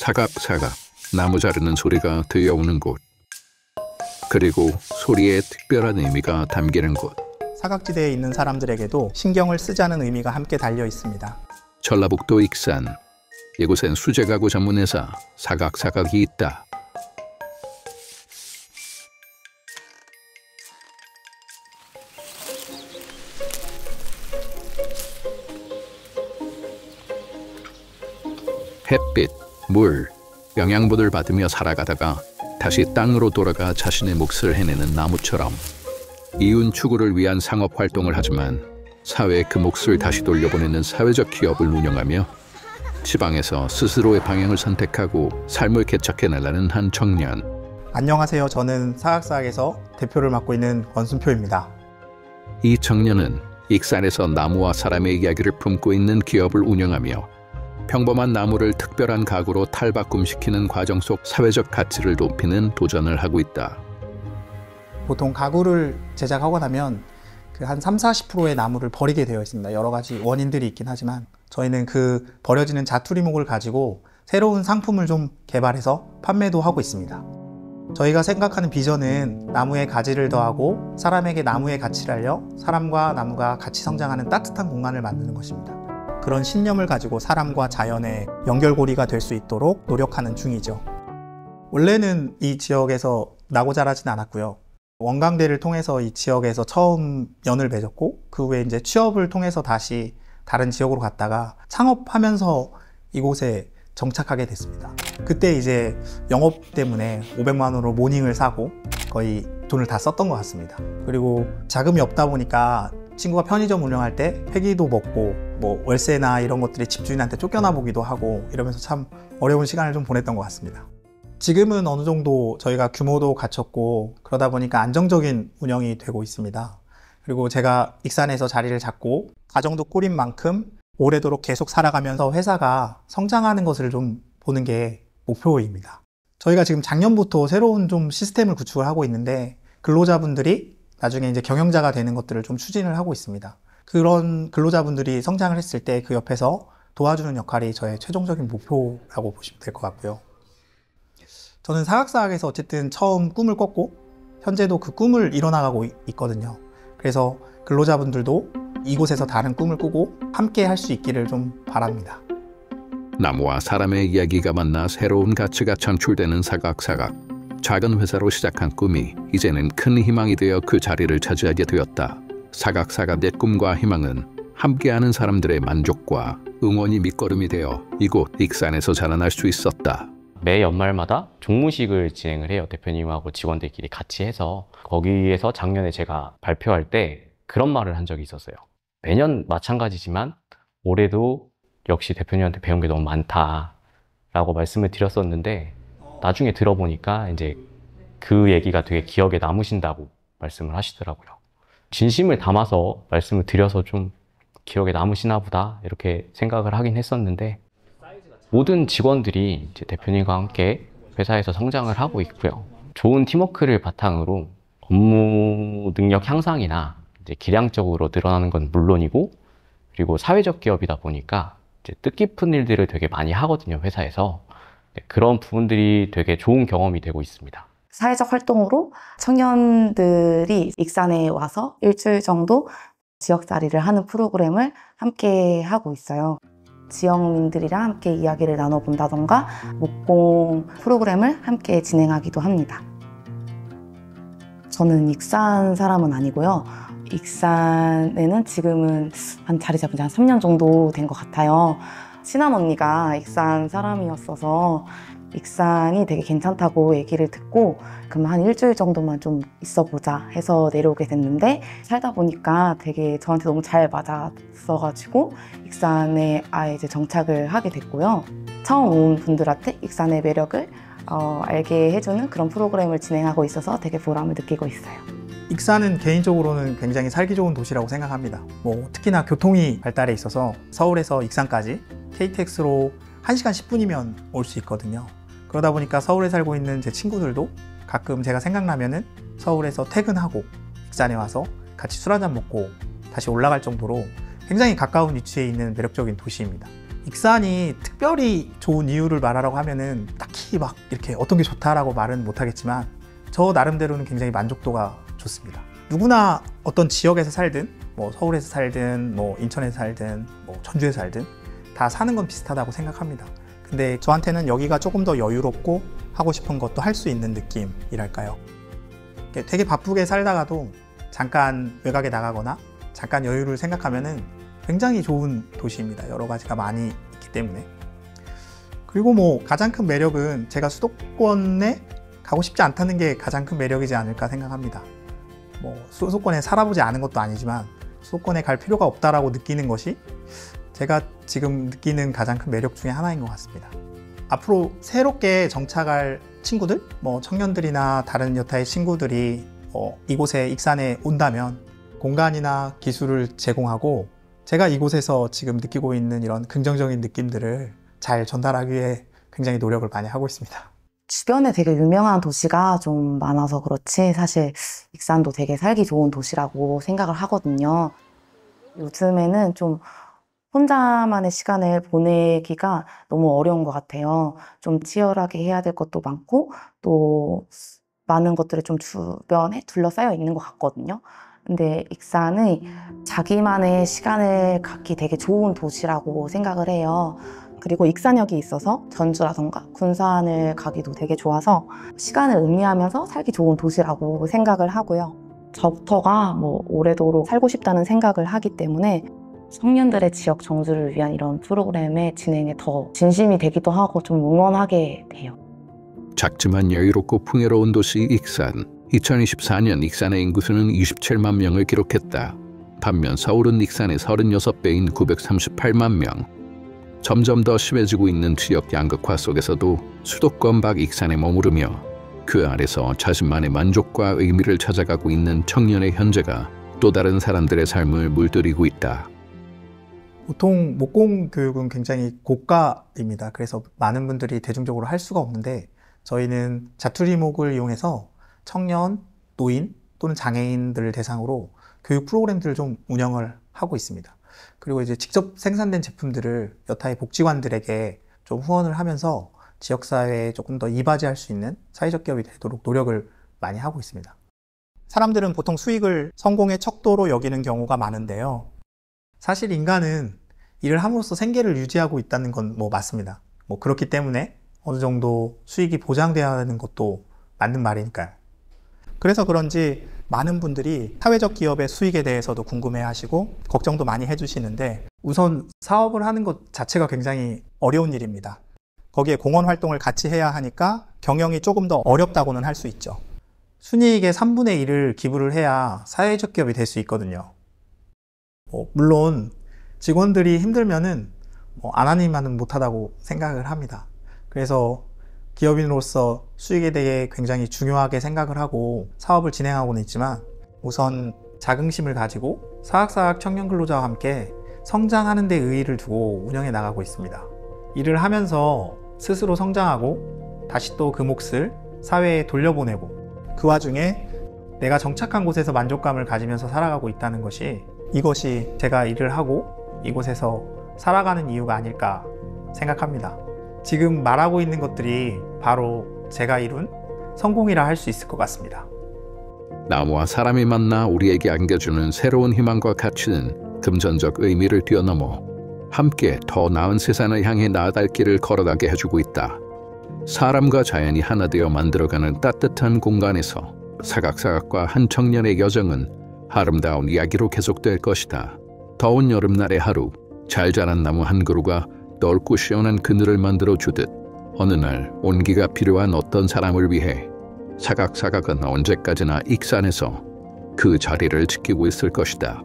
사각사각 나무 자르는 소리가 들려오는 곳, 그리고 소리에 특별한 의미가 담기는 곳. 사각지대에 있는 사람들에게도 신경을 쓰자는 의미가 함께 달려 있습니다. 전라북도 익산, 이곳엔 수제 가구 전문 회사 사각사각이 있다. 햇빛, 물, 영양분을 받으며 살아가다가 다시 땅으로 돌아가 자신의 몫을 해내는 나무처럼 이윤 추구를 위한 상업 활동을 하지만 사회에 그 몫을 다시 돌려보내는 사회적 기업을 운영하며 지방에서 스스로의 방향을 선택하고 삶을 개척해 나가는 한 청년. 안녕하세요. 저는 사각사각에서 대표를 맡고 있는 권순표입니다. 이 청년은 익산에서 나무와 사람의 이야기를 품고 있는 기업을 운영하며 평범한 나무를 특별한 가구로 탈바꿈시키는 과정 속 사회적 가치를 높이는 도전을 하고 있다. 보통 가구를 제작하고 나면 그 한 30-40%의 나무를 버리게 되어 있습니다. 여러 가지 원인들이 있긴 하지만 저희는 그 버려지는 자투리목을 가지고 새로운 상품을 좀 개발해서 판매도 하고 있습니다. 저희가 생각하는 비전은 나무에 가지를 더하고 사람에게 나무의 가치를 알려 사람과 나무가 같이 성장하는 따뜻한 공간을 만드는 것입니다. 그런 신념을 가지고 사람과 자연의 연결고리가 될 수 있도록 노력하는 중이죠. 원래는 이 지역에서 나고 자라진 않았고요. 원광대를 통해서 이 지역에서 처음 연을 맺었고 그 후에 이제 취업을 통해서 다시 다른 지역으로 갔다가 창업하면서 이곳에 정착하게 됐습니다. 그때 이제 영업 때문에 500만 원으로 모닝을 사고 거의 돈을 다 썼던 것 같습니다. 그리고 자금이 없다 보니까 친구가 편의점 운영할 때 회기도 먹고 뭐 월세나 이런 것들이 집주인한테 쫓겨나 보기도 하고 이러면서 참 어려운 시간을 좀 보냈던 것 같습니다. 지금은 어느 정도 저희가 규모도 갖췄고 그러다 보니까 안정적인 운영이 되고 있습니다. 그리고 제가 익산에서 자리를 잡고 가정도 꾸린 만큼 오래도록 계속 살아가면서 회사가 성장하는 것을 좀 보는 게 목표입니다. 저희가 지금 작년부터 새로운 좀 시스템을 구축을 하고 있는데 근로자분들이 나중에 이제 경영자가 되는 것들을 좀 추진을 하고 있습니다. 그런 근로자분들이 성장을 했을 때 그 옆에서 도와주는 역할이 저의 최종적인 목표라고 보시면 될 것 같고요. 저는 사각사각에서 어쨌든 처음 꿈을 꿨고 현재도 그 꿈을 이뤄나가고 있거든요. 그래서 근로자분들도 이곳에서 다른 꿈을 꾸고 함께 할 수 있기를 좀 바랍니다. 나무와 사람의 이야기가 만나 새로운 가치가 창출되는 사각사각. 작은 회사로 시작한 꿈이 이제는 큰 희망이 되어 그 자리를 차지하게 되었다. 사각사각의 꿈과 희망은 함께하는 사람들의 만족과 응원이 밑거름이 되어 이곳 익산에서 자라날 수 있었다. 매 연말마다 종무식을 진행을 해요. 대표님하고 직원들끼리 같이 해서. 거기에서 작년에 제가 발표할 때 그런 말을 한 적이 있었어요. 매년 마찬가지지만 올해도 역시 대표님한테 배운 게 너무 많다 라고 말씀을 드렸었는데 나중에 들어보니까 이제 그 얘기가 되게 기억에 남으신다고 말씀을 하시더라고요. 진심을 담아서 말씀을 드려서 좀 기억에 남으시나 보다 이렇게 생각을 하긴 했었는데 모든 직원들이 이제 대표님과 함께 회사에서 성장을 하고 있고요. 좋은 팀워크를 바탕으로 업무 능력 향상이나 이제 기량적으로 늘어나는 건 물론이고 그리고 사회적 기업이다 보니까 이제 뜻깊은 일들을 되게 많이 하거든요, 회사에서. 그런 부분들이 되게 좋은 경험이 되고 있습니다. 사회적 활동으로 청년들이 익산에 와서 일주일 정도 지역자리를 하는 프로그램을 함께 하고 있어요. 지역민들이랑 함께 이야기를 나눠본다던가 목공 프로그램을 함께 진행하기도 합니다. 저는 익산 사람은 아니고요. 익산에는 지금은 한 자리 잡은 지 한 3년 정도 된 것 같아요. 친한 언니가 익산 사람이었어서 익산이 되게 괜찮다고 얘기를 듣고 그럼 한 일주일 정도만 좀 있어보자 해서 내려오게 됐는데 살다 보니까 되게 저한테 너무 잘 맞았어가지고 익산에 아예 이제 정착을 하게 됐고요. 처음 온 분들한테 익산의 매력을 알게 해주는 그런 프로그램을 진행하고 있어서 되게 보람을 느끼고 있어요. 익산은 개인적으로는 굉장히 살기 좋은 도시라고 생각합니다. 특히나 교통이 발달해 있어서 서울에서 익산까지 KTX로 1시간 10분이면 올 수 있거든요. 그러다 보니까 서울에 살고 있는 제 친구들도 가끔 제가 생각나면은 서울에서 퇴근하고 익산에 와서 같이 술 한잔 먹고 다시 올라갈 정도로 굉장히 가까운 위치에 있는 매력적인 도시입니다. 익산이 특별히 좋은 이유를 말하라고 하면은 딱히 막 이렇게 어떤 게 좋다라고 말은 못하겠지만 저 나름대로는 굉장히 만족도가 좋습니다. 누구나 어떤 지역에서 살든 뭐 서울에서 살든 뭐 인천에서 살든 뭐 전주에서 살든 다 사는 건 비슷하다고 생각합니다. 근데 저한테는 여기가 조금 더 여유롭고 하고 싶은 것도 할 수 있는 느낌이랄까요. 되게 바쁘게 살다가도 잠깐 외곽에 나가거나 잠깐 여유를 생각하면은 굉장히 좋은 도시입니다. 여러 가지가 많이 있기 때문에. 그리고 뭐 가장 큰 매력은 제가 수도권에 가고 싶지 않다는 게 가장 큰 매력이지 않을까 생각합니다. 뭐 수도권에 살아보지 않은 것도 아니지만 수도권에 갈 필요가 없다라고 느끼는 것이 제가 지금 느끼는 가장 큰 매력 중에 하나인 것 같습니다. 앞으로 새롭게 정착할 친구들, 뭐 청년들이나 다른 여타의 친구들이 이곳에 익산에 온다면 공간이나 기술을 제공하고 제가 이곳에서 지금 느끼고 있는 이런 긍정적인 느낌들을 잘 전달하기 위해 굉장히 노력을 많이 하고 있습니다. 주변에 되게 유명한 도시가 좀 많아서 그렇지 사실 익산도 되게 살기 좋은 도시라고 생각을 하거든요. 요즘에는 좀 혼자만의 시간을 보내기가 너무 어려운 것 같아요. 좀 치열하게 해야 될 것도 많고 또 많은 것들이 좀 주변에 둘러싸여 있는 것 같거든요. 근데 익산은 자기만의 시간을 갖기 되게 좋은 도시라고 생각을 해요. 그리고 익산역이 있어서 전주라던가 군산을 가기도 되게 좋아서 시간을 음미하면서 살기 좋은 도시라고 생각을 하고요. 저부터가 뭐 오래도록 살고 싶다는 생각을 하기 때문에 청년들의 지역 정주를 위한 이런 프로그램의 진행에 더 진심이 되기도 하고 좀 응원하게 돼요. 작지만 여유롭고 풍요로운 도시 익산. 2024년 익산의 인구수는 27만 명을 기록했다. 반면 서울은 익산의 36배인 938만 명. 점점 더 심해지고 있는 지역 양극화 속에서도 수도권 밖 익산에 머무르며 그 아래서 자신만의 만족과 의미를 찾아가고 있는 청년의 현재가 또 다른 사람들의 삶을 물들이고 있다. 보통 목공 교육은 굉장히 고가입니다. 그래서 많은 분들이 대중적으로 할 수가 없는데 저희는 자투리목을 이용해서 청년, 노인 또는 장애인들을 대상으로 교육 프로그램들을 좀 운영을 하고 있습니다. 그리고 이제 직접 생산된 제품들을 여타의 복지관들에게 좀 후원을 하면서 지역사회에 조금 더 이바지할 수 있는 사회적 기업이 되도록 노력을 많이 하고 있습니다. 사람들은 보통 수익을 성공의 척도로 여기는 경우가 많은데요. 사실 인간은 일을 함으로써 생계를 유지하고 있다는 건 뭐 맞습니다. 뭐 그렇기 때문에 어느 정도 수익이 보장되어야 하는 것도 맞는 말이니까요. 그래서 그런지 많은 분들이 사회적 기업의 수익에 대해서도 궁금해하시고 걱정도 많이 해주시는데 우선 사업을 하는 것 자체가 굉장히 어려운 일입니다. 거기에 공헌 활동을 같이 해야 하니까 경영이 조금 더 어렵다고는 할 수 있죠. 순이익의 3분의 1을 기부를 해야 사회적 기업이 될 수 있거든요. 물론 직원들이 힘들면은 안 하니만은 못하다고 생각을 합니다. 그래서 기업인으로서 수익에 대해 굉장히 중요하게 생각을 하고 사업을 진행하고는 있지만 우선 자긍심을 가지고 사학사학 청년 근로자와 함께 성장하는 데 의의를 두고 운영해 나가고 있습니다. 일을 하면서 스스로 성장하고 다시 또 그 몫을 사회에 돌려보내고 그 와중에 내가 정착한 곳에서 만족감을 가지면서 살아가고 있다는 것이 이것이 제가 일을 하고 이곳에서 살아가는 이유가 아닐까 생각합니다. 지금 말하고 있는 것들이 바로 제가 이룬 성공이라 할 수 있을 것 같습니다. 나무와 사람이 만나 우리에게 안겨주는 새로운 희망과 가치는 금전적 의미를 뛰어넘어 함께 더 나은 세상을 향해 나아갈 길을 걸어가게 해주고 있다. 사람과 자연이 하나 되어 만들어가는 따뜻한 공간에서 사각사각과 한 청년의 여정은 아름다운 이야기로 계속될 것이다. 더운 여름날의 하루, 잘 자란 나무 한 그루가 넓고 시원한 그늘을 만들어 주듯 어느 날 온기가 필요한 어떤 사람을 위해 사각사각은 언제까지나 익산에서 그 자리를 지키고 있을 것이다.